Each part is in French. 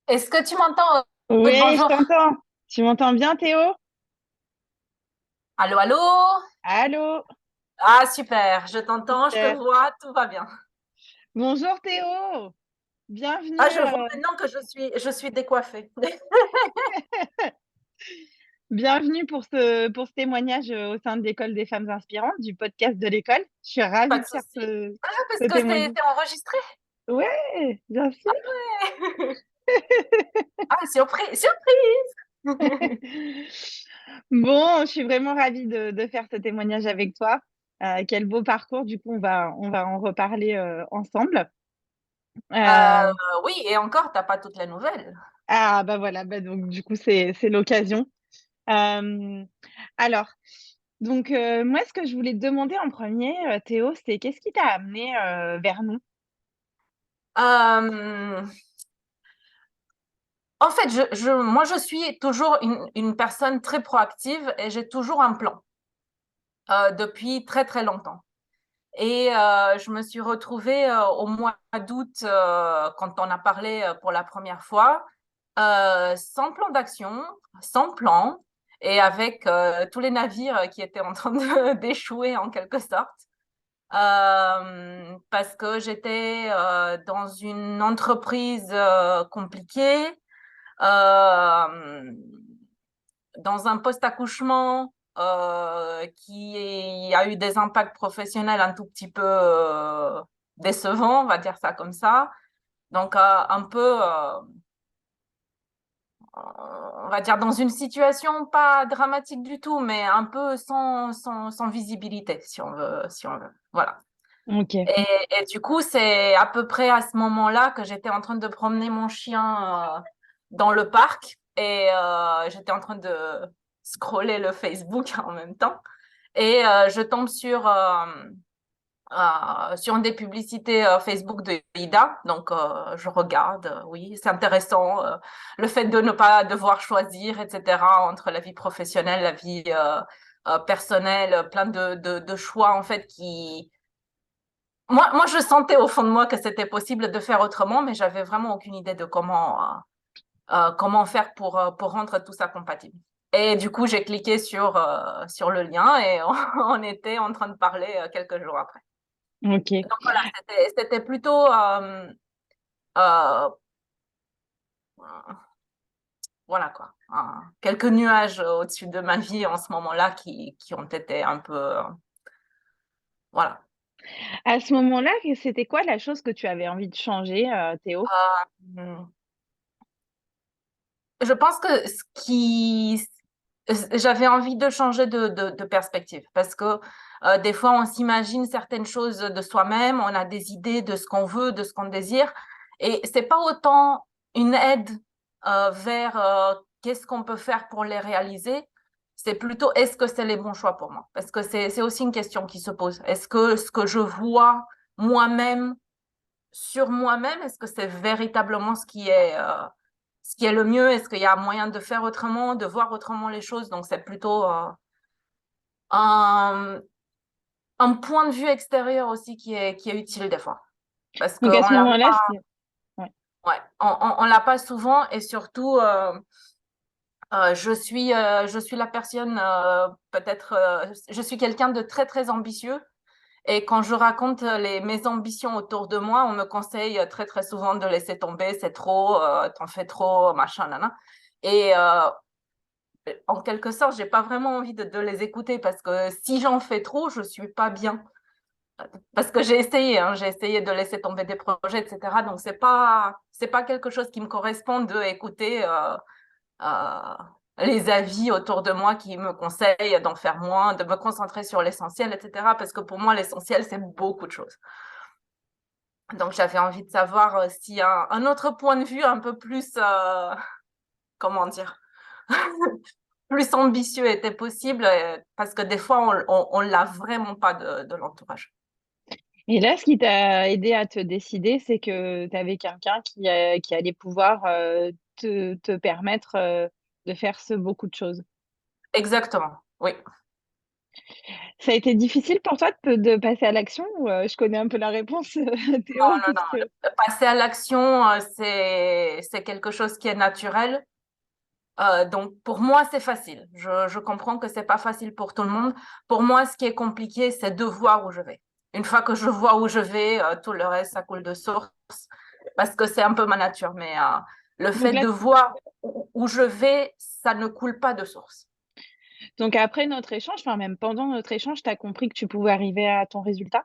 Est-ce que tu m'entends? Oui, je Bonjour. t'entends. Tu m'entends bien, Théo? Allô, allô? Allô? Ah, super. Je t'entends, je te Super. vois, tout va bien. Bonjour, Théo. Ah, Bienvenue, je vois maintenant que je suis décoiffée. bienvenue pour ce témoignage au sein de l'École des femmes inspirantes, du podcast de l'école. Je suis Pas ravie de de faire souci. Ah, parce ce que c'est témoignage. c'est enregistré. Ouais, bien sûr. Ah, surprise, surprise. Bon, je suis vraiment ravie de faire ce témoignage avec toi. Quel beau parcours. Du coup, on va en reparler ensemble. Euh, Euh, oui, et encore, t'as pas toutes les nouvelles. ah, bah voilà, bah donc du coup, c'est l'occasion. Euh, alors, moi, ce que je voulais te demander en premier, Théo, c'est qu'est-ce qui t'a amené vers nous? Euh, En fait, moi, je suis toujours une personne très proactive et j'ai toujours un plan depuis très, très longtemps. Et je me suis retrouvée au mois d'août, quand on a parlé pour la première fois, sans plan d'action, sans plan, et avec tous les navires qui étaient en train d'échouer en quelque sorte, parce que j'étais dans une entreprise compliquée, euh, dans un post-accouchement qui a eu des impacts professionnels un tout petit peu décevants, on va dire ça comme ça. Donc, un peu, on va dire, dans une situation pas dramatique du tout, mais un peu sans visibilité, si on veut. Voilà. Ok. Et, et du coup, c'est à peu près à ce moment-là que j'étais en train de promener mon chien dans le parc et j'étais en train de scroller le Facebook en même temps. Et je tombe sur des publicités Facebook de Ida. Donc, je regarde, oui, c'est intéressant. Le fait de ne pas devoir choisir, etc., entre la vie professionnelle, la vie personnelle, plein de choix, en fait, qui moi, je sentais au fond de moi que c'était possible de faire autrement, mais j'avais vraiment aucune idée de comment faire pour rendre tout ça compatible. Et du coup, j'ai cliqué sur le lien et on était en train de parler quelques jours après. Ok. Donc voilà, c'était plutôt euh, voilà quoi, quelques nuages au-dessus de ma vie en ce moment-là qui ont été un peu voilà. À ce moment-là, c'était quoi la chose que tu avais envie de changer, Théo? Euh, Je pense que j'avais envie de changer de perspective parce que des fois on s'imagine certaines choses de soi-même, on a des idées de ce qu'on veut, de ce qu'on désire, et c'est pas autant une aide vers qu'est-ce qu'on peut faire pour les réaliser, c'est plutôt est-ce que c'est les bons choix pour moi? Parce que c'est aussi une question qui se pose. Est-ce que ce que je vois moi-même sur moi-même, est-ce que c'est véritablement ce qui est le mieux? Est-ce qu'il y a moyen de faire autrement, de voir autrement les choses? Donc, c'est plutôt un, un point de vue extérieur aussi qui est utile des fois. Parce Donc à qu'on ce l'a moment-là, pas, c'est ouais. ouais, on l'a pas souvent et surtout, je suis la personne, peut-être, je suis quelqu'un de très, très ambitieux. Et quand je raconte mes ambitions autour de moi, on me conseille très, très souvent de laisser tomber, c'est trop, t'en fais trop, machin, nana. Et en quelque sorte, j'ai pas vraiment envie de les écouter parce que si j'en fais trop, je suis pas bien. Parce que j'ai essayé, hein, j'ai essayé de laisser tomber des projets, etc. Donc c'est pas quelque chose qui me correspond de écouter euh, les avis autour de moi qui me conseillent d'en faire moins, de me concentrer sur l'essentiel, etc. Parce que pour moi, l'essentiel, c'est beaucoup de choses. Donc j'avais envie de savoir s'il y a un autre point de vue un peu plus, comment dire, plus ambitieux était possible, parce que des fois, on l'a vraiment pas de l'entourage. Et là, ce qui t'a aidé à te décider, c'est que tu avais quelqu'un qui allait pouvoir, te permettre, de faire ce beaucoup de choses. Exactement, oui. Ça a été difficile pour toi de passer à l'action ou je connais un peu la réponse, Non, Théo, non, non. puisque Passer à l'action, c'est quelque chose qui est naturel. Donc, pour moi, c'est facile. Je comprends que c'est pas facile pour tout le monde. Pour moi, ce qui est compliqué, c'est de voir où je vais. Une fois que je vois où je vais, tout le reste, ça coule de source parce que c'est un peu ma nature. Mais le donc fait là de voir où je vais, ça ne coule pas de source. donc après notre échange, enfin même pendant notre échange, tu as compris que tu pouvais arriver à ton résultat?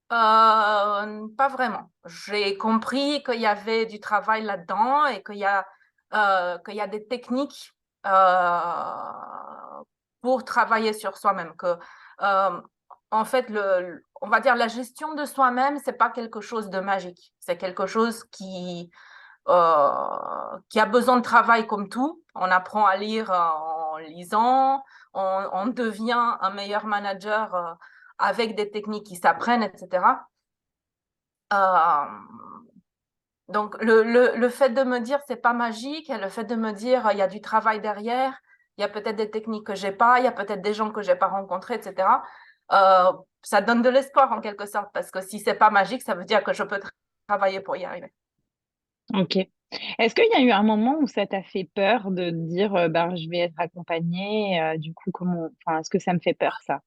Pas vraiment. J'ai compris qu'il y avait du travail là-dedans et qu'il y a des techniques pour travailler sur soi-même. Euh, En fait, on va dire la gestion de soi-même, c'est pas quelque chose de magique. C'est quelque chose qui a besoin de travail comme tout. On apprend à lire en lisant, on devient un meilleur manager avec des techniques qui s'apprennent, etc. Euh, donc, le fait de me dire c'est pas magique, et le fait de me dire il y a du travail derrière, il y a peut-être des techniques que j'ai pas, il y a peut-être des gens que j'ai pas rencontrés, etc. Ça donne de l'espoir en quelque sorte, parce que si c'est pas magique, ça veut dire que je peux travailler pour y arriver. OK. Est-ce qu'il y a eu un moment où ça t'a fait peur de te dire, «Ben, je vais être accompagnée», du coup, comment enfin, est-ce que ça me fait peur ça?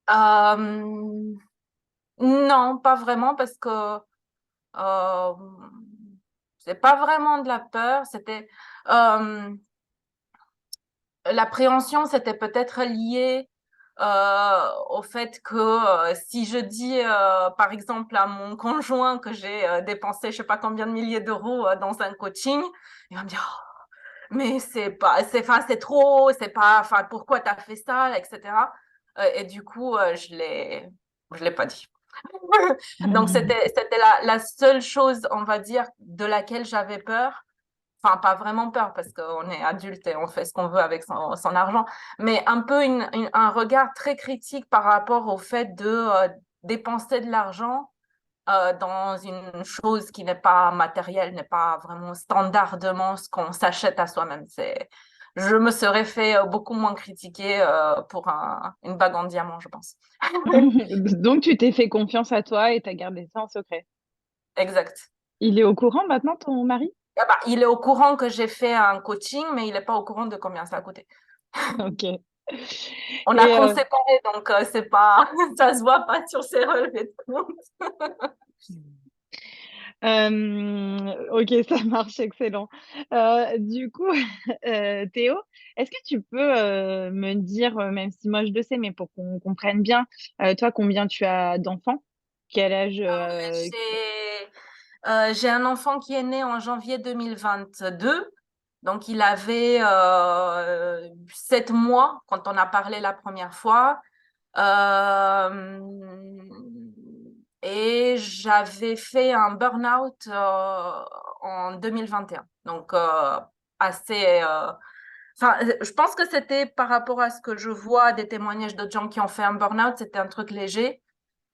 Euh, non, pas vraiment, parce que euh, c'est pas vraiment de la peur, euh, l'appréhension, c'était peut-être lié au fait que si je dis, par exemple, à mon conjoint que j'ai dépensé je sais pas combien de milliers d'euros dans un coaching, il va me dire, oh, mais enfin, c'est trop, c'est pas, enfin, pourquoi tu as fait ça, etc. Et du coup, je l'ai pas dit. Donc, c'était la seule chose, on va dire, de laquelle j'avais peur. Enfin, pas vraiment peur parce qu'on est adulte et on fait ce qu'on veut avec son argent, mais un peu un regard très critique par rapport au fait de dépenser de l'argent dans une chose qui n'est pas matérielle, n'est pas vraiment standardement ce qu'on s'achète à soi-même. Je me serais fait beaucoup moins critiquer pour une bague en diamant, je pense. Donc tu t'es fait confiance à toi et tu as gardé ça en secret. Exact. Il est au courant maintenant, ton mari? Ah bah, il est au courant que j'ai fait un coaching, mais il n'est pas au courant de combien ça a coûté. OK. On a Et qu'on séparé, donc c'est pas, ça se voit pas sur ses relevés de compte. OK, ça marche, excellent. Du coup, Théo, est-ce que tu peux, me dire, même si moi je le sais, mais pour qu'on comprenne bien, toi, combien tu as d'enfants? Quel âge, J'ai un enfant qui est né en janvier 2022. Donc, il avait 7 mois quand on a parlé la première fois. Euh, et j'avais fait un burn-out en 2021. Donc, assez. Enfin, je pense que c'était par rapport à ce que je vois des témoignages d'autres gens qui ont fait un burn-out, c'était un truc léger.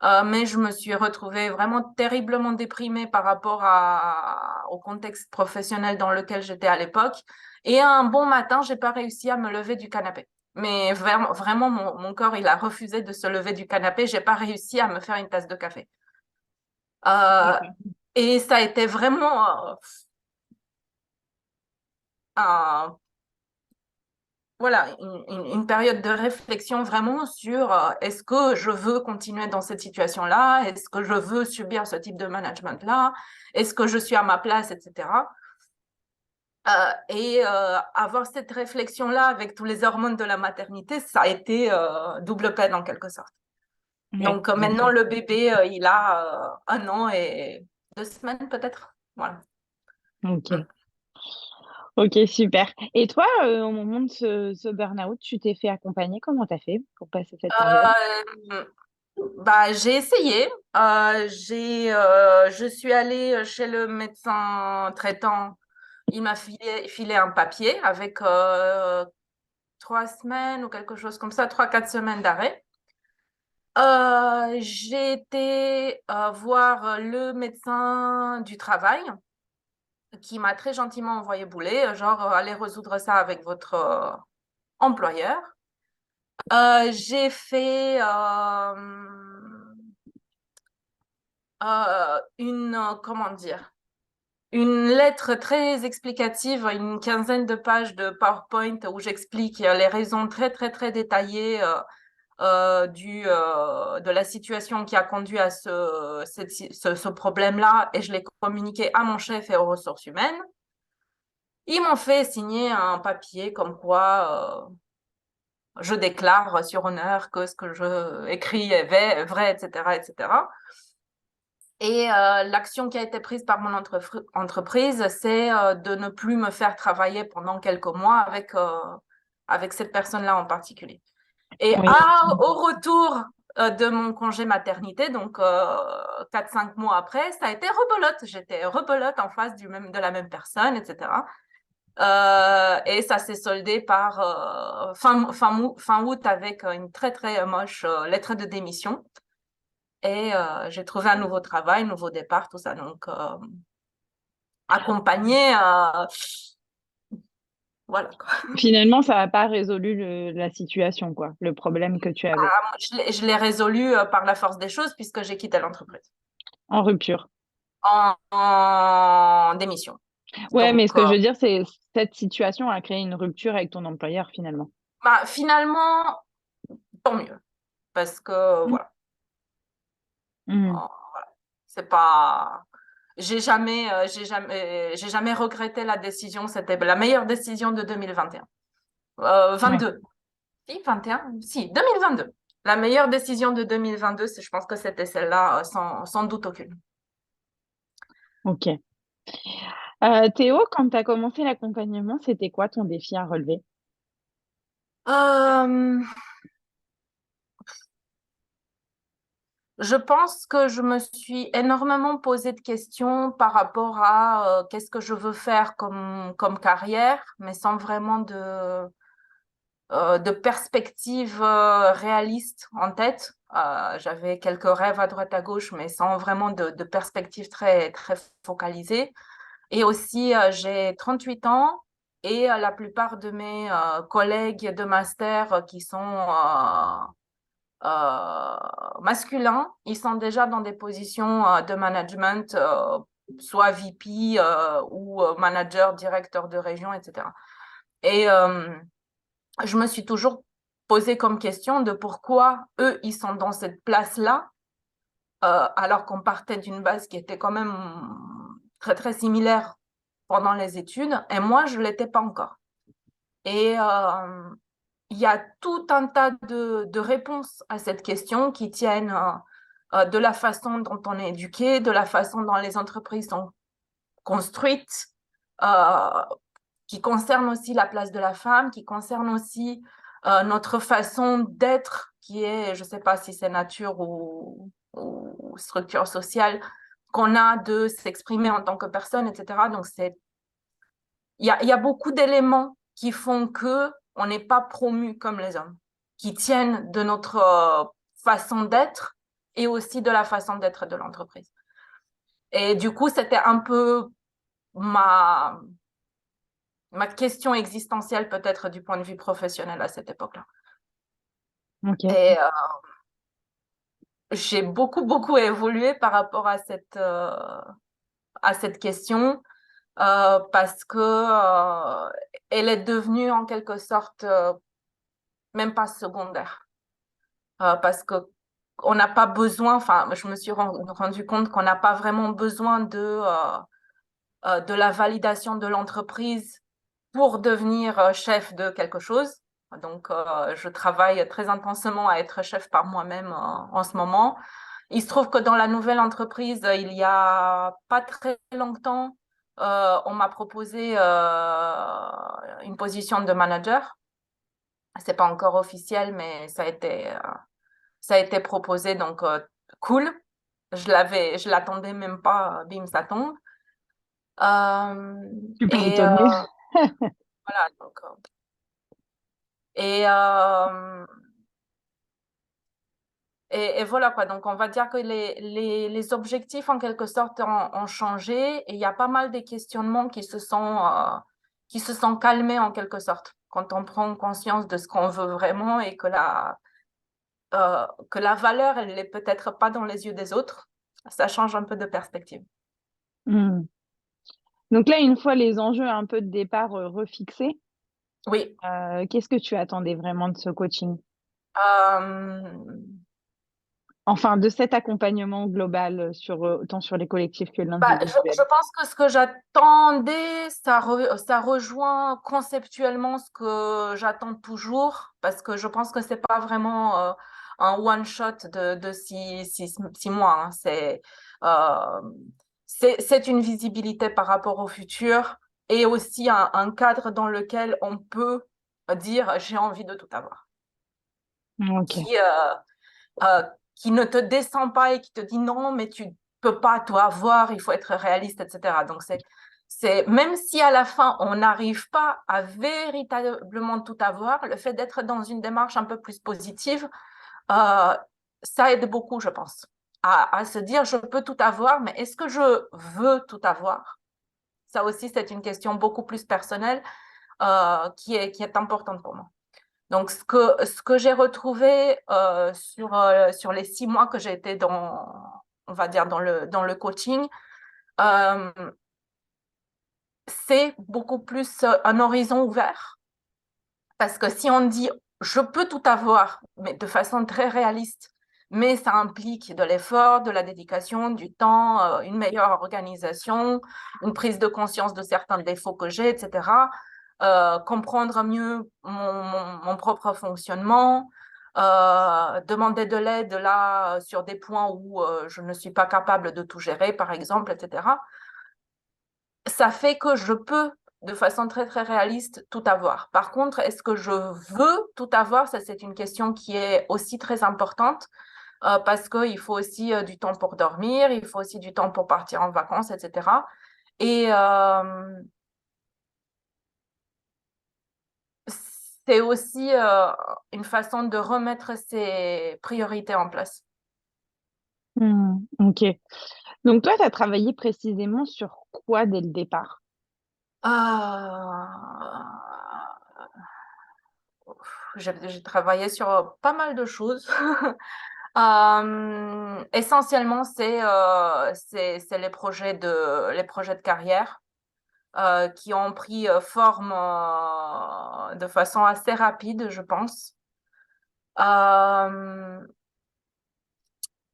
Mais je me suis retrouvée vraiment terriblement déprimée par rapport au contexte professionnel dans lequel j'étais à l'époque. Et un bon matin, j'ai pas réussi à me lever du canapé. Mais vraiment, mon corps, il a refusé de se lever du canapé. J'ai pas réussi à me faire une tasse de café. Euh, d'accord. et ça a été vraiment un voilà, une période de réflexion vraiment sur est-ce que je veux continuer dans cette situation-là? Est-ce que je veux subir ce type de management-là? Est-ce que je suis à ma place, etc. Avoir cette réflexion-là avec tous les hormones de la maternité, ça a été double peine en quelque sorte. Ouais, Donc bien maintenant, sûr. le bébé, il a 1 an et 2 semaines peut-être. Voilà. OK. OK, super. Et toi, au moment de ce burn-out, tu t'es fait accompagner? Comment tu as fait pour passer cette période? Euh, Bah, j'ai essayé. Je suis allée chez le médecin traitant. Il m'a filé un papier avec 3 semaines ou quelque chose comme ça, 3, 4 semaines d'arrêt. J'ai été voir le médecin du travail qui m'a très gentiment envoyé bouler, genre allez résoudre ça avec votre employeur. J'ai fait comment dire, une lettre très explicative, une quinzaine de pages de PowerPoint où j'explique les raisons très, très, très détaillées de la situation qui a conduit à ce problème-là, et je l'ai communiqué à mon chef et aux ressources humaines. Ils m'ont fait signer un papier comme quoi je déclare sur honneur que ce que je écris est vrai, etc., etc. Et l'action qui a été prise par mon entreprise, c'est de ne plus me faire travailler pendant quelques mois avec cette personne-là en particulier. Et Oui, au retour de mon congé maternité, donc 4-5 mois après, ça a été rebelote. J'étais rebelote en face de la même personne, etc. Et ça s'est soldé par fin août avec une très, très moche lettre de démission. Et j'ai trouvé un nouveau travail, nouveau départ, tout ça. Donc, accompagné, voilà, quoi. finalement, ça n'a pas résolu la situation, quoi, le problème que tu avais Je l'ai résolu par la force des choses puisque j'ai quitté l'entreprise en rupture. en démission. Ouais, mais ce Donc, que je veux dire, c'est cette situation a créé une rupture avec ton employeur, finalement. bah, finalement, tant mieux. Parce que, Mm. voilà, Mhm. c'est pas. J'ai jamais regretté la décision. C'était la meilleure décision de 2021. Ouais, 22. Si, 21? Si, 2022. La meilleure décision de 2022, je pense que c'était celle-là, sans doute aucune. ok. Théo, quand tu as commencé l'accompagnement, c'était quoi ton défi à relever? Euh, je pense que je me suis énormément posé de questions par rapport à qu'est-ce que je veux faire comme carrière, mais sans vraiment de perspective réaliste en tête. J'avais quelques rêves à droite à gauche, mais sans vraiment de perspective très, très focalisée. Et aussi, j'ai 38 ans et la plupart de mes collègues de master qui sont masculins, ils sont déjà dans des positions de management, soit VP ou manager, directeur de région, etc. Et je me suis toujours posé comme question de pourquoi eux, ils sont dans cette place-là, alors qu'on partait d'une base qui était quand même très, très similaire pendant les études, et moi, je ne l'étais pas encore. Et il y a tout un tas de réponses à cette question qui tiennent de la façon dont on est éduqué, de la façon dont les entreprises sont construites, euh, qui concernent aussi la place de la femme, qui concernent aussi notre façon d'être, qui est, je ne sais pas si c'est nature ou structure sociale, qu'on a de s'exprimer en tant que personne, etc. Donc, il y a beaucoup d'éléments qui font que on n'est pas promu comme les hommes, qui tiennent de notre façon d'être et aussi de la façon d'être de l'entreprise. Et du coup, c'était un peu ma, ma question existentielle peut-être du point de vue professionnel à cette époque-là. Ok. Et j'ai beaucoup, beaucoup évolué par rapport à cette question parce que elle est devenue en quelque sorte même pas secondaire. Parce que on n'a pas besoin, enfin, je me suis rendu compte qu'on n'a pas vraiment besoin de la validation de l'entreprise pour devenir chef de quelque chose. Donc, je travaille très intensément à être chef par moi-même en ce moment. Il se trouve que dans la nouvelle entreprise, il y a pas très longtemps, on m'a proposé une position de manager. C'est pas encore officiel, mais ça a été proposé, donc cool. Je l'attendais même pas, bim, ça tombe. Euh, Tu peux et étonner. voilà, donc, et, euh, et voilà quoi. Donc, on va dire que les objectifs, en quelque sorte, ont changé et il y a pas mal de questionnements qui se sont calmés, en quelque sorte, quand on prend conscience de ce qu'on veut vraiment et que la valeur, elle n'est peut-être pas dans les yeux des autres, ça change un peu de perspective. Hmm. Donc là, une fois les enjeux un peu de départ refixés, Oui. qu'est-ce que tu attendais vraiment de ce coaching? Euh, Enfin, de cet accompagnement global autant sur les collectifs que je l'individuel. pense que ce que j'attendais, ça rejoint conceptuellement ce que j'attends toujours, parce que je pense que c'est pas vraiment un one-shot de 6 mois. Hein. Euh, c'est une visibilité par rapport au futur et aussi un cadre dans lequel on peut dire j'ai envie de tout avoir. Ok. Qui, euh, qui ne te descend pas et qui te dit non, mais tu peux pas tout avoir, il faut être réaliste, etc. Donc, même si à la fin, on n'arrive pas à véritablement tout avoir, le fait d'être dans une démarche un peu plus positive, euh, ça aide beaucoup, je pense, à se dire, je peux tout avoir, mais est-ce que je veux tout avoir? Ça aussi, c'est une question beaucoup plus personnelle qui est importante pour moi. Donc, ce que j'ai retrouvé sur les 6 mois que j'ai été on va dire, dans le coaching, euh, c'est beaucoup plus un horizon ouvert. Parce que si on dit, je peux tout avoir, mais de façon très réaliste, mais ça implique de l'effort, de la dédication, du temps, une meilleure organisation, une prise de conscience de certains défauts que j'ai, etc. Comprendre mieux mon propre fonctionnement, demander de l'aide là sur des points où je ne suis pas capable de tout gérer, par exemple, etc. Ça fait que je peux, de façon très, très réaliste, tout avoir. Par contre, est-ce que je veux tout avoir? Ça, c'est une question qui est aussi très importante parce qu'il faut aussi du temps pour dormir, il faut aussi du temps pour partir en vacances, etc. Et c'est aussi une façon de remettre ses priorités en place. Ok. Donc toi, tu as travaillé précisément sur quoi dès le départ? J'ai travaillé sur pas mal de choses. Essentiellement, c'est les projets de carrière qui ont pris forme de façon assez rapide, je pense. Euh,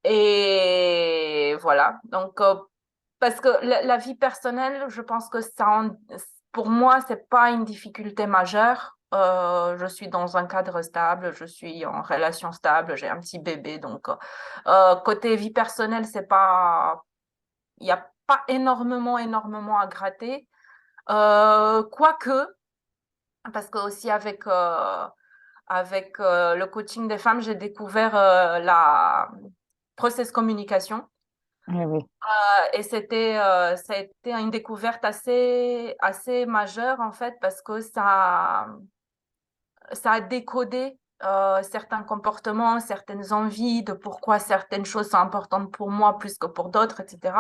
et voilà. Donc, parce que la vie personnelle, je pense que pour moi, c'est pas une difficulté majeure. Je suis dans un cadre stable, je suis en relation stable, j'ai un petit bébé, donc côté vie personnelle, c'est pas, il n'y a pas énormément à gratter. Quoique, parce que aussi avec le coaching des femmes, j'ai découvert la process communication. Oui, oui. Et ça a été une découverte assez majeure en fait parce que ça a décodé certains comportements, certaines envies de pourquoi certaines choses sont importantes pour moi plus que pour d'autres, etc.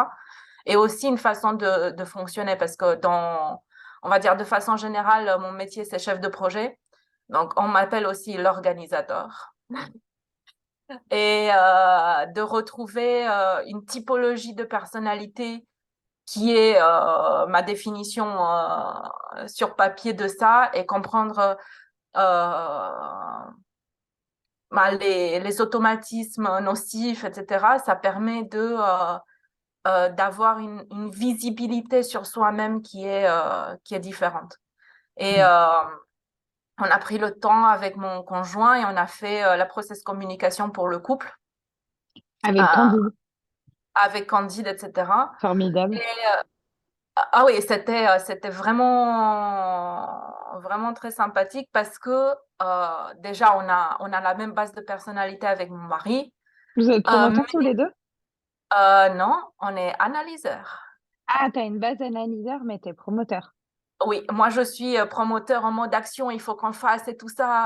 Et aussi une façon de fonctionner parce que on va dire de façon générale, mon métier c'est chef de projet. Donc on m'appelle aussi l'organisateur. Et de retrouver une typologie de personnalité qui est ma définition sur papier de ça et comprendre les automatismes nocifs, etc., ça permet d'avoir une visibilité sur soi-même qui est différente. Et Mm. on a pris le temps avec mon conjoint et on a fait la process communication pour le couple Avec euh, Candide. avec Candide, etc. Et, Formidable. ah oui, c'était vraiment très sympathique parce que déjà, on a la même base de personnalité avec mon mari. Vous êtes Mais promoteurs tous les deux? non, on est analyseur. Ah, tu as une base analyseur, mais tu es promoteur. Oui, moi, je suis promoteur en mode action, il faut qu'on fasse et tout ça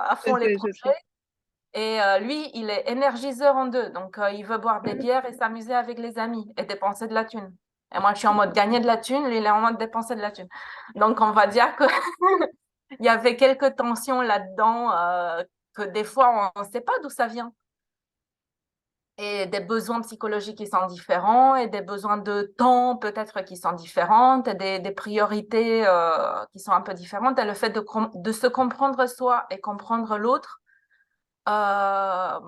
à Je fond les sais, je sais. projets. Et lui, il est énergiseur en deux. Donc, il veut boire des bières et s'amuser avec les amis et dépenser de la thune. Et moi, je suis en mode gagner de la thune, lui, il est en mode dépenser de la thune. Donc, on va dire que il y avait quelques tensions là-dedans que des fois, on ne sait pas d'où ça vient. Et des besoins psychologiques qui sont différents et des besoins de temps peut-être qui sont différentes et des priorités qui sont un peu différentes. Et le fait de se comprendre soi et comprendre l'autre euh,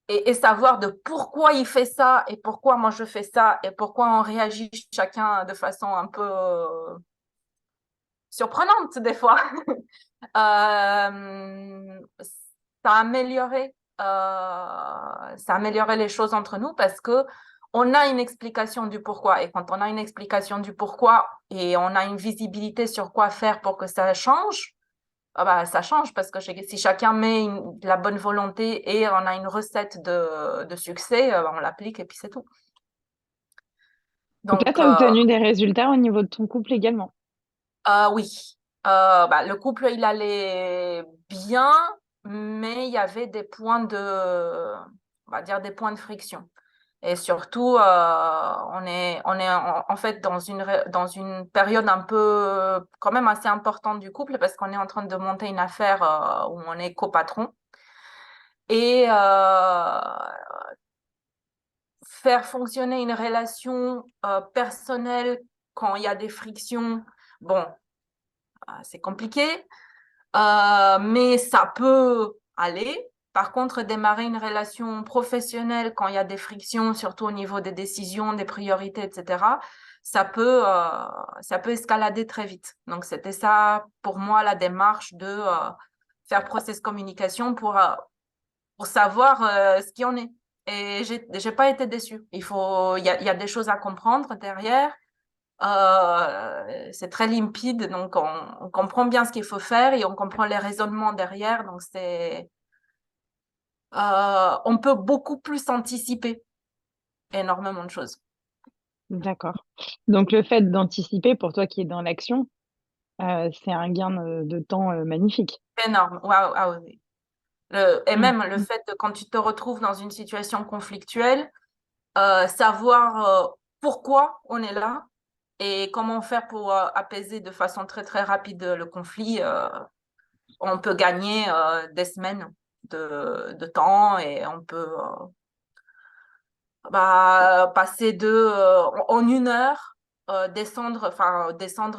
et savoir de pourquoi il fait ça et pourquoi moi je fais ça et pourquoi on réagit chacun de façon un peu surprenante des fois. Euh, ça a amélioré, ça a amélioré les choses entre nous parce que on a une explication du pourquoi. Et quand on a une explication du pourquoi et on a une visibilité sur quoi faire pour que ça change, ah bah, ça change parce que si chacun met la bonne volonté et on a une recette de succès, on l'applique et puis c'est tout. Donc là, Donc, tu as obtenu des résultats au niveau de ton couple également. oui, bah, le couple, il allait bien, mais il y avait des points on va dire des points de friction. Et surtout, on est en fait dans une période un peu quand même assez importante du couple parce qu'on est en train de monter une affaire où on est copatron. Et faire fonctionner une relation personnelle quand il y a des frictions, bon, c'est compliqué. Mais ça peut aller. Par contre, démarrer une relation professionnelle quand il y a des frictions, surtout au niveau des décisions, des priorités, etc., ça peut escalader très vite. Donc, c'était ça pour moi la démarche de faire process communication pour savoir ce qu'il en est. Et j'ai pas été déçue. Il y a des choses à comprendre derrière. C'est très limpide, donc on comprend bien ce qu'il faut faire et on comprend les raisonnements derrière. Donc on peut beaucoup plus anticiper énormément de choses. D'accord. Donc le fait d'anticiper, pour toi qui es dans l'action, c'est un gain de temps magnifique. Énorme. Waouh, ah oui, oui. Et Mm. même le fait de quand tu te retrouves dans une situation conflictuelle, savoir pourquoi on est là et comment faire pour apaiser de façon très très rapide le conflit. On peut gagner des semaines de temps et on peut bah, passer en une heure, descendre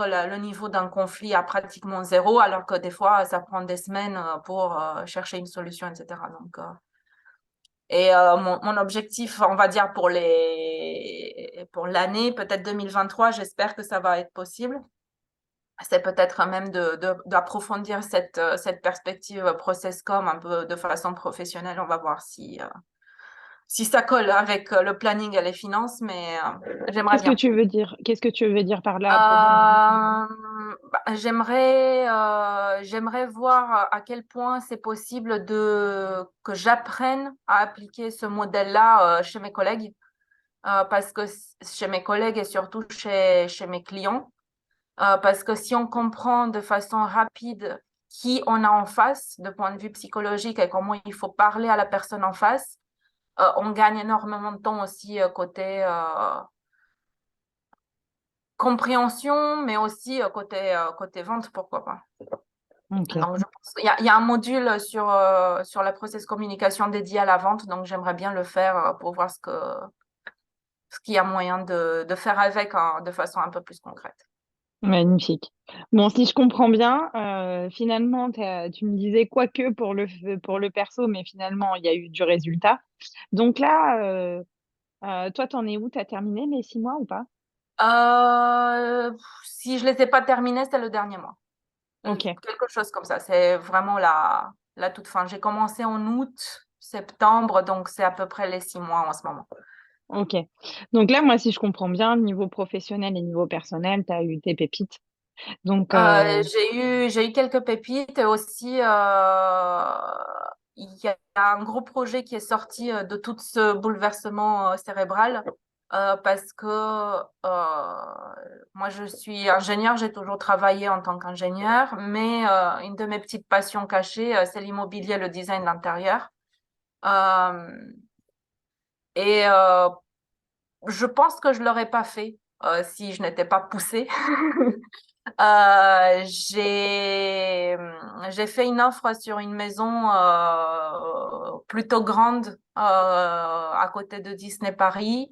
le niveau d'un conflit à pratiquement zéro, alors que des fois, ça prend des semaines pour chercher une solution, etc. Donc, mon objectif, on va dire pour l'année, peut-être 2023, j'espère que ça va être possible. C'est peut-être même d'approfondir cette perspective process-com un peu de façon professionnelle. On va voir si ça colle avec le planning et les finances, mais j'aimerais Qu'est-ce que bien. tu veux dire? Qu'est-ce que tu veux dire par là, approfondir? J'aimerais voir à quel point c'est possible que j'apprenne à appliquer ce modèle-là chez mes collègues, parce que chez mes collègues et surtout chez mes clients, parce que si on comprend de façon rapide qui on a en face, de point de vue psychologique et comment il faut parler à la personne en face, on gagne énormément de temps aussi côté compréhension, mais aussi côté vente, pourquoi pas. Ok. Donc, je pense il y a un module sur la process communication dédié à la vente, donc j'aimerais bien le faire pour voir ce qu'il y a moyen de faire avec de façon un peu plus concrète. Magnifique. Bon, si je comprends bien, finalement, tu me disais quoique pour le perso, mais finalement, il y a eu du résultat. Donc là, toi, t'en es où? T'as terminé les 6 mois ou pas? Si je ne les ai pas terminés, c'est le dernier mois. Ok, Quelque chose comme ça. C'est vraiment la toute fin. J'ai commencé en août, septembre, donc c'est à peu près les 6 mois en ce moment. ok. Donc là, moi, si je comprends bien, niveau professionnel et niveau personnel, t'as eu tes pépites. Donc, J'ai eu quelques pépites et aussi il y a un gros projet qui est sorti de tout ce bouleversement cérébral parce que moi je suis ingénieure, j'ai toujours travaillé en tant qu'ingénieure, mais une de mes petites passions cachées, c'est l'immobilier, le design d'intérieur. Euh, et je pense que je l'aurais pas fait si je n'étais pas poussée. J'ai fait une offre sur une maison plutôt grande à côté de Disney Paris.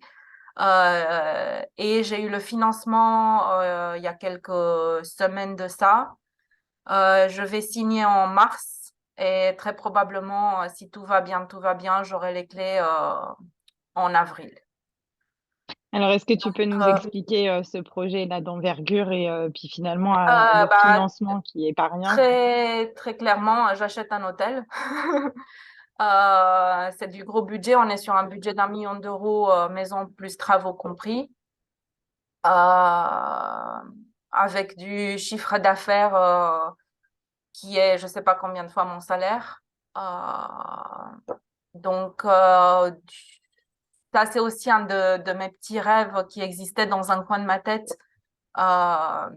Et j'ai eu le financement il y a quelques semaines de ça. Je vais signer en mars et très probablement, si tout va bien, j'aurai les clés en avril. Alors, est-ce que tu peux Donc, nous expliquer ce projet-là d'envergure et puis finalement le bah, financement qui est pas rien? très, très clairement, j'achète un hôtel. C'est du gros budget. On est sur un budget d'1 million d'euros, maison plus travaux compris, avec du chiffre d'affaires qui est, je ne sais pas combien de fois mon salaire. Donc, ça, c'est aussi un de mes petits rêves qui existait dans un coin de ma tête, euh,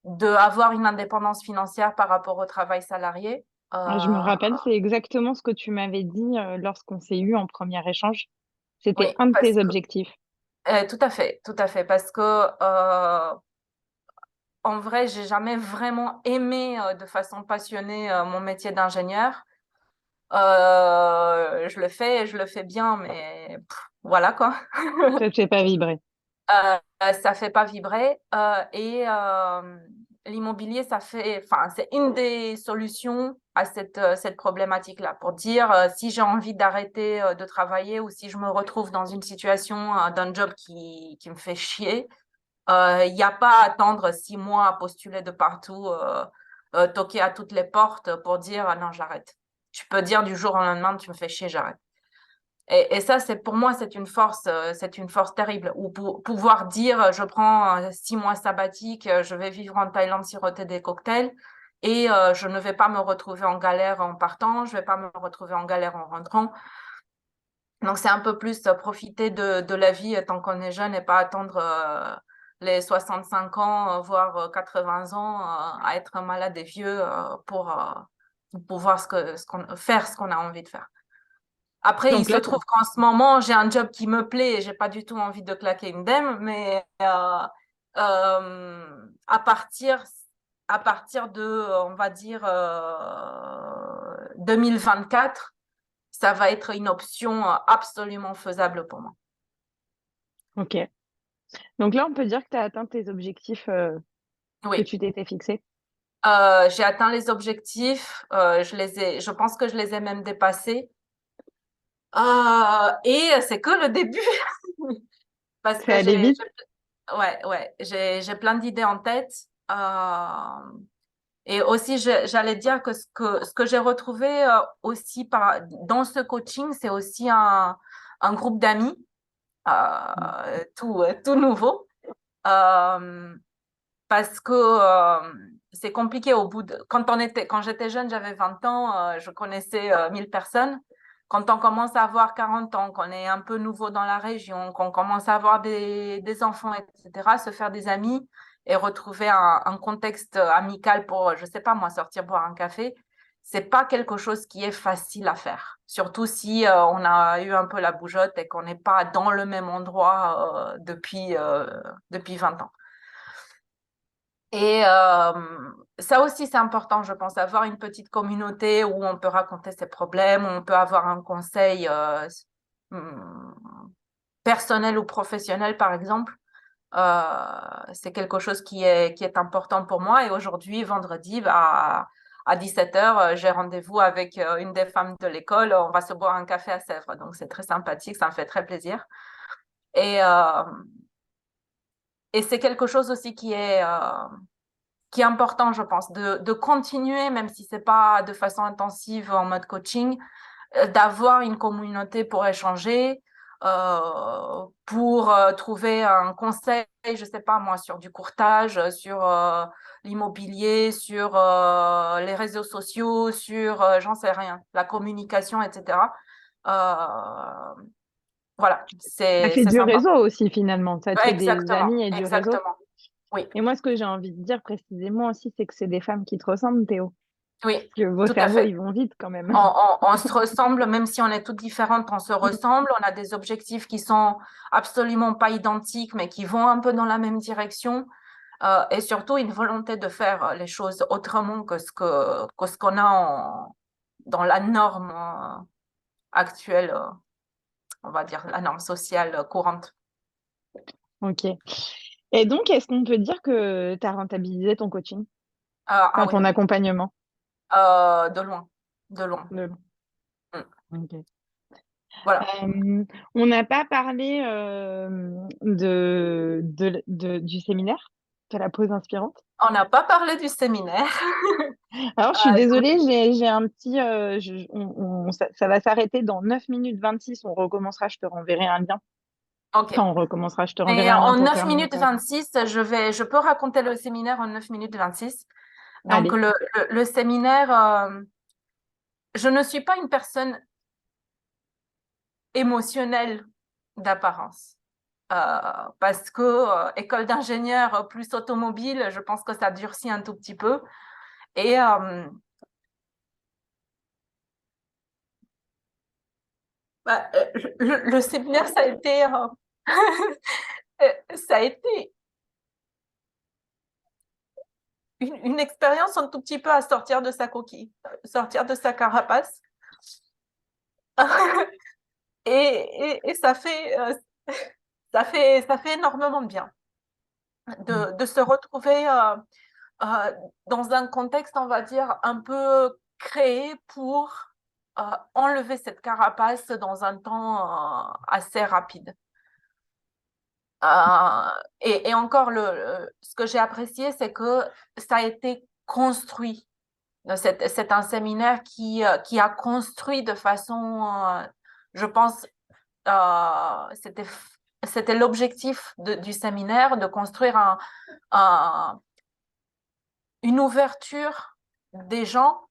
d'avoir une indépendance financière par rapport au travail salarié. Ah, je me Euh, rappelle, c'est exactement ce que tu m'avais dit lorsqu'on s'est eu en premier échange. C'était oui, un de parce tes que, objectifs. tout à fait, parce que en vrai, j'ai jamais vraiment aimé de façon passionnée mon métier d'ingénieur. Je le fais bien, mais voilà quoi. Ça te fait pas vibrer. Ça fait pas vibrer. L'immobilier, enfin, c'est une des solutions à cette problématique-là. Pour dire si j'ai envie d'arrêter de travailler ou si je me retrouve dans une situation d'un job qui me fait chier, il n'y a pas à attendre 6 mois à postuler de partout, toquer à toutes les portes pour dire ah non, j'arrête. Tu peux dire du jour au lendemain, tu me fais chier, j'arrête. Et ça, pour moi, c'est une force terrible. Ou pour pouvoir dire, je prends 6 mois sabbatiques, je vais vivre en Thaïlande, siroter des cocktails, et je ne vais pas me retrouver en galère en partant, je ne vais pas me retrouver en galère en rentrant. Donc, c'est un peu plus profiter de la vie tant qu'on est jeune et pas attendre les 65 ans, voire 80 ans, à être malade et vieux pour pouvoir faire ce qu'on a envie de faire. Après, il Donc se là, trouve qu'en ce moment, j'ai un job qui me plaît et j'ai pas du tout envie de claquer une dème, mais à partir de, on va dire, 2024, ça va être une option absolument faisable pour moi. ok. Donc là, on peut dire que tu as atteint tes objectifs que Oui. tu t'étais fixés. J'ai atteint les objectifs, je pense que je les ai même dépassés. Et c'est que le début, parce C'est que allé vite. j'ai plein d'idées en tête. Et aussi, j'allais dire que ce que j'ai retrouvé aussi dans ce coaching, c'est aussi un groupe d'amis, tout nouveau. Euh, Parce que c'est compliqué quand j'étais jeune, j'avais 20 ans, je connaissais 1000 personnes. Quand on commence à avoir 40 ans, qu'on est un peu nouveau dans la région, qu'on commence à avoir des enfants, etc., se faire des amis et retrouver un contexte amical pour, je sais pas moi, sortir boire un café, c'est pas quelque chose qui est facile à faire. Surtout si on a eu un peu la bougeotte et qu'on n'est pas dans le même endroit depuis 20 ans. Et ça aussi, c'est important, je pense, avoir une petite communauté où on peut raconter ses problèmes, où on peut avoir un conseil hum, personnel ou professionnel, par exemple. C'est quelque chose qui est important pour moi. Et aujourd'hui, vendredi, à 17h, j'ai rendez-vous avec une des femmes de l'école. On va se boire un café à Sèvres. Donc, c'est très sympathique, ça me fait très plaisir. Et, euh, et c'est quelque chose aussi qui est important, je pense, de continuer, même si c'est pas de façon intensive en mode coaching, d'avoir une communauté pour échanger, pour trouver un conseil, je sais pas moi, sur du courtage, sur l'immobilier, sur les réseaux sociaux, sur j'en sais rien, la communication, etc. Euh, voilà, Ça fait c'est du sympa. réseau aussi, finalement. Ça te fait des Exactement, amis et du réseau. exactement. Oui, Et moi, ce que j'ai envie de dire précisément aussi, c'est que c'est des femmes qui te ressemblent, Théo. oui, Que vos tout à cerveaux, fait. ils vont vite quand même. On se ressemble, même si on est toutes différentes, on se ressemble. On a des objectifs qui sont absolument pas identiques, mais qui vont un peu dans la même direction. et surtout une volonté de faire les choses autrement que ce qu'on a dans la norme actuelle, on va dire la norme sociale courante. Ok. Et donc, est-ce qu'on peut dire que tu as rentabilisé ton coaching, Ah enfin oui, ton accompagnement? de loin, de loin. De- Mm. Ok. Voilà. On n'a pas parlé du séminaire, de la pause inspirante. On n'a pas parlé du séminaire. Alors, je suis Écoute, désolée, j'ai un petit. Ça va s'arrêter dans 9 minutes 26. On recommencera, je te renverrai un lien. ok. Enfin, on recommencera, je te renverrai Mais un lien en pour 9 faire une minutes récap. 26, je peux raconter le séminaire en 9 minutes 26. Donc, Allez. le séminaire, je ne suis pas une personne émotionnelle d'apparence. Parce que école d'ingénieur plus automobile, je pense que ça durcit un tout petit peu. Et le séminaire, ça a été une expérience un tout petit peu à sortir de sa coquille, sortir de sa carapace. Et ça fait énormément de bien de se retrouver euh, dans un contexte, on va dire, un peu créé pour enlever cette carapace dans un temps assez rapide. Euh, et encore, ce que j'ai apprécié, c'est que ça a été construit. C'est un séminaire qui a construit de façon, je pense, c'était l'objectif du séminaire, de construire un, une ouverture des gens,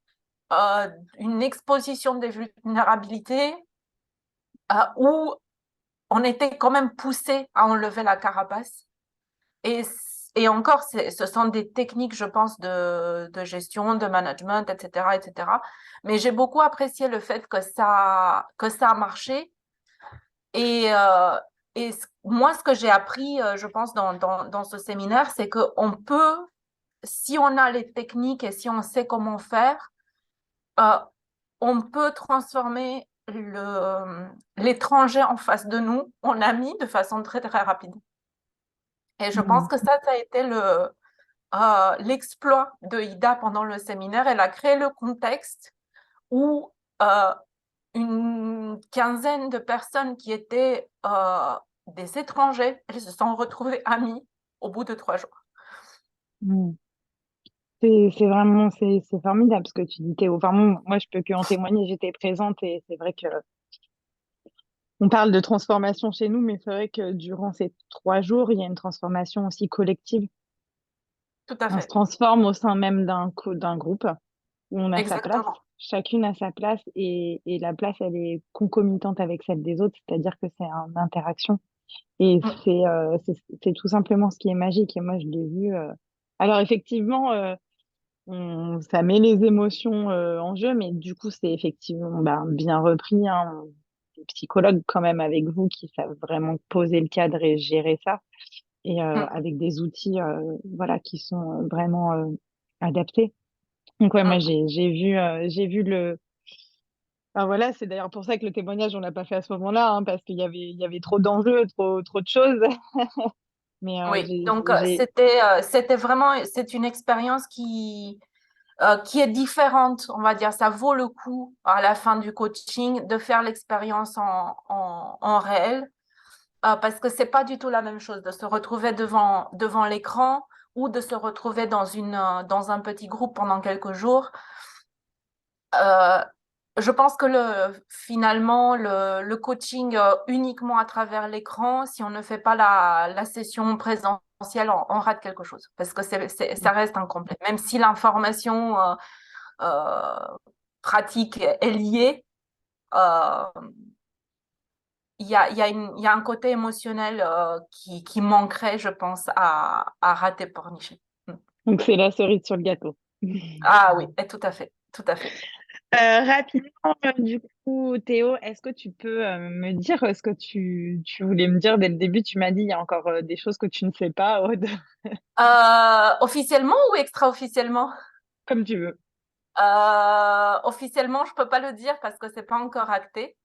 euh, une exposition des vulnérabilités où on était quand même poussé à enlever la carapace. Et, et encore, ce sont des techniques, je pense, de gestion, de management, etc., etc. Mais j'ai beaucoup apprécié le fait que ça a marché. Et, moi, ce que j'ai appris, je pense, dans ce séminaire, c'est qu'on peut, si on a les techniques et si on sait comment faire, euh, on peut transformer l'étranger en face de nous en ami de façon très, très rapide. Et je pense Mm. que ça a été l'exploit de Ida pendant le séminaire. Elle a créé le contexte où euh, une quinzaine de personnes qui étaient des étrangers, elles se sont retrouvées amies au bout de 3 jours. Mm. C'est vraiment, c'est formidable ce que tu dis, Théo. Enfin, moi, je peux que en témoigner, j'étais présente et c'est vrai que on parle de transformation chez nous, mais c'est vrai que durant ces 3 jours, il y a une transformation aussi collective. Tout à On se fait. transforme au sein même d'un groupe où on a sa place. Exactement. Chacune a sa place et la place, elle est concomitante avec celle des autres, c'est-à-dire que c'est une interaction. Et Mm, c'est tout simplement ce qui est magique. Et moi, je l'ai vu. Alors, effectivement, ça met les émotions en jeu, mais du coup, c'est effectivement ben, bien repris. Hein. Des psychologues, quand même, avec vous, qui savent vraiment poser le cadre et gérer ça. Et mm, avec des outils voilà, qui sont vraiment adaptés. Donc, ouais, moi, mm. j'ai vu le. Enfin, voilà, c'est d'ailleurs pour ça que le témoignage, on l'a pas fait à ce moment-là, hein, parce il y avait trop d'enjeux, trop de choses. Mais Oui, donc j'ai. c'était vraiment, c'est une expérience qui est différente, on va dire. Ça vaut le coup à la fin du coaching de faire l'expérience en réel, parce que c'est pas du tout la même chose de se retrouver devant l'écran ou de se retrouver dans un petit groupe pendant quelques jours. Euh, je pense que finalement, le coaching uniquement à travers l'écran, si on ne fait pas la session présentielle, on rate quelque chose parce que ça reste incomplet. Même si l'information euh, pratique est liée, euh, il y a un côté émotionnel qui manquerait, je pense, à rater Pornichet. Mm. Donc, c'est la cerise sur le gâteau. Ah oui, et tout à fait, tout à fait. Rapidement, du coup, Théo, est-ce que tu peux me dire ce que tu voulais me dire dès le début? Tu m'as dit il y a encore des choses que tu ne sais pas, Aude. Officiellement ou extra-officiellement? Comme tu veux. Officiellement, je peux pas le dire parce que c'est pas encore acté.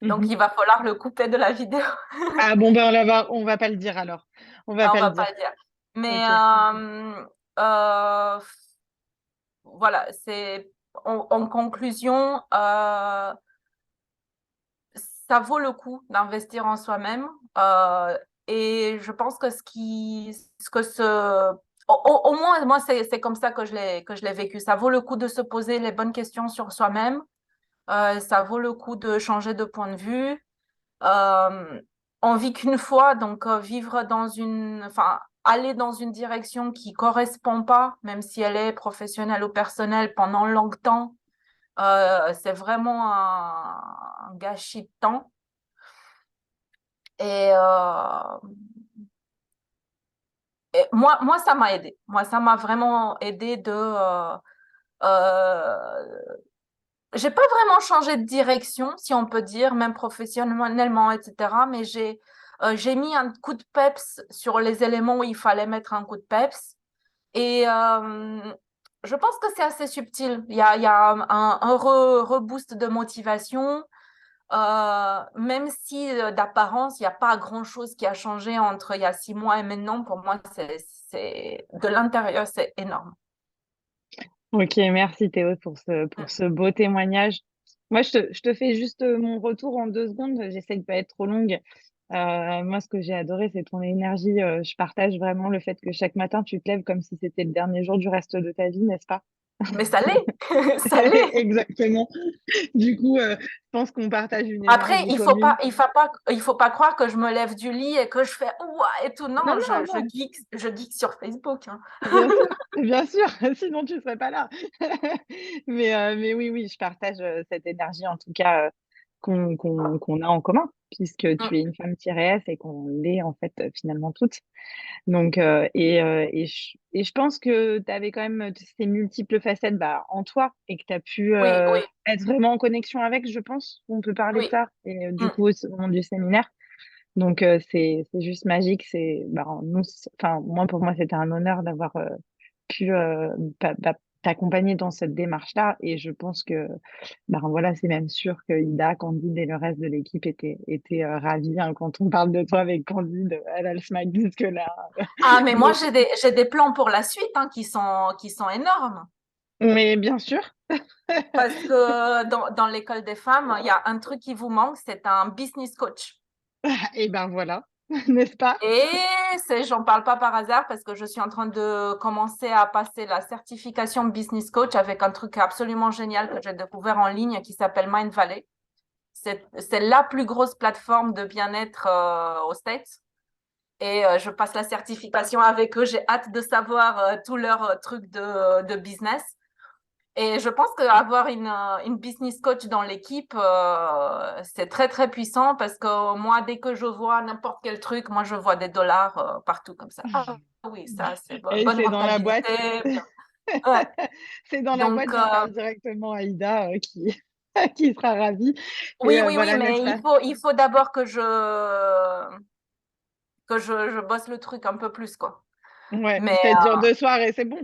Donc, Mhm. il va falloir le couper de la vidéo. Ah bon, ben on va pas le dire alors. On va Ah, on pas le va dire. pas le dire. Mais Ok. euh, voilà, c'est en conclusion, ça vaut le coup d'investir en soi-même. Et je pense que au moins, moi, c'est comme ça que je l'ai vécu. Ça vaut le coup de se poser les bonnes questions sur soi-même. Ça vaut le coup de changer de point de vue. Euh, on vit qu'une fois, donc enfin, aller dans une direction qui correspond pas, même si elle est professionnelle ou personnelle pendant longtemps, c'est vraiment un gâchis de temps. Et, moi, ça m'a aidé. Moi, ça m'a vraiment aidé euh, j'ai pas vraiment changé de direction, si on peut dire, même professionnellement, etc. Mais j'ai mis un coup de peps sur les éléments où il fallait mettre un coup de peps. Et je pense que c'est assez subtil. Il y a un reboost de motivation, même si d'apparence, il n'y a pas grand-chose qui a changé entre il y a 6 mois et maintenant. Pour moi, de l'intérieur, c'est énorme. Ok, merci Théo pour ce beau témoignage. Moi, je te fais juste mon retour en 2 secondes. J'essaie de pas être trop longue. Moi, ce que j'ai adoré, c'est ton énergie. Je partage vraiment le fait que chaque matin, tu te lèves comme si c'était le dernier jour du reste de ta vie, n'est-ce pas? Mais ça l'est, ça l'est. Exactement. Du coup, je pense qu'on partage une Après, énergie commune. il faut pas croire que je me lève du lit et que je fais ouah et tout. Non, Non, non, non, je geek sur Facebook, hein. bien sûr, sinon tu serais pas là. Mais oui, oui, je partage cette énergie en tout cas qu'on a en commun, puisque Mm. tu es une femme S et qu'on l'est en fait finalement toutes. Donc, et je pense que tu avais quand même ces multiples facettes bah, en toi et que tu as pu Oui, oui, être vraiment en connexion avec, je pense. On peut parler de oui. ça. Et du Mm. coup, au moment du séminaire. Donc, c'est juste magique. Bah, enfin, pour moi, c'était un honneur d'avoir pu t'accompagner dans cette démarche-là. Et je pense que, bah, voilà, c'est même sûr que Ida, Candide et le reste de l'équipe étaient ravis, hein. Quand on parle de toi avec Candide, elle a le smile jusque-là. Ah, mais moi, Donc, j'ai des plans pour la suite, hein, qui sont énormes. mais bien sûr. Parce que dans l'école des femmes, il y a un truc qui vous manque, c'est un business coach. Et ben voilà, n'est-ce pas? Et j'en parle pas par hasard parce que je suis en train de commencer à passer la certification business coach avec un truc absolument génial que j'ai découvert en ligne qui s'appelle Mind Valley. C'est la plus grosse plateforme de bien-être aux States. Et je passe la certification avec eux. J'ai hâte de savoir tous leurs trucs de business. Et je pense qu'avoir une business coach dans l'équipe, c'est très, très puissant parce que moi, dès que je vois n'importe quel truc, moi, je vois des dollars partout comme ça. Ah oui, ça, c'est Et bonne c'est dans la boîte. rentabilité. Ouais. C'est dans la boîte, Donc, j'en parle directement à Ida qui sera ravie. Et oui, oui, oui, voilà, n'est-ce mais pas? il faut d'abord je bosse le truc un peu plus, quoi. Ouais, Mais peut-être dire 2 soirs et c'est bon,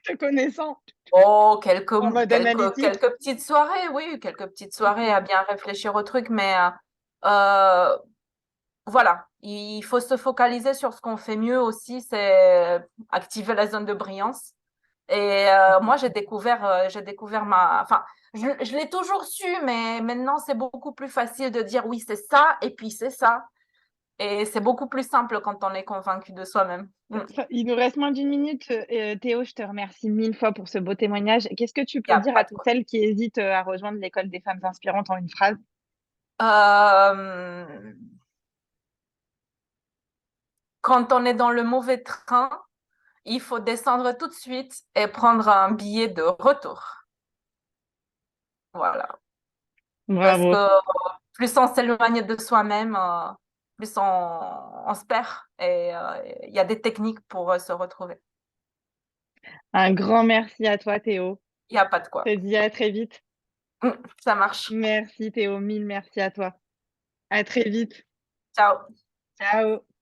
te connaissant oh, en mode analytique. quelques petites soirées, oui, quelques petites soirées à bien réfléchir au truc, mais euh, voilà, il faut se focaliser sur ce qu'on fait mieux aussi, c'est activer la zone de brillance. Et moi, j'ai découvert enfin, je l'ai toujours su, mais maintenant, c'est beaucoup plus facile de dire oui, c'est ça, et puis c'est ça. Et c'est beaucoup plus simple quand on est convaincu de soi-même. Mm. Il nous reste moins d'1 minute. Théo, je te remercie 1000 fois pour ce beau témoignage. Qu'est-ce que tu Il n'y peux a dire pas à de toutes quoi. celles qui hésitent à rejoindre l'école des femmes inspirantes en une phrase? Euh, Quand on est dans le mauvais train, il faut descendre tout de suite et prendre un billet de retour. Voilà. Parce Bravo. que plus on s'éloigne de soi-même, plus on se perd. Et il y a des techniques pour se retrouver. Un grand merci à toi, Théo. Il n'y a pas de Je quoi. te dis à très vite. Mmh, ça marche. Merci Théo, mille merci à toi. À très vite. Ciao. Ciao.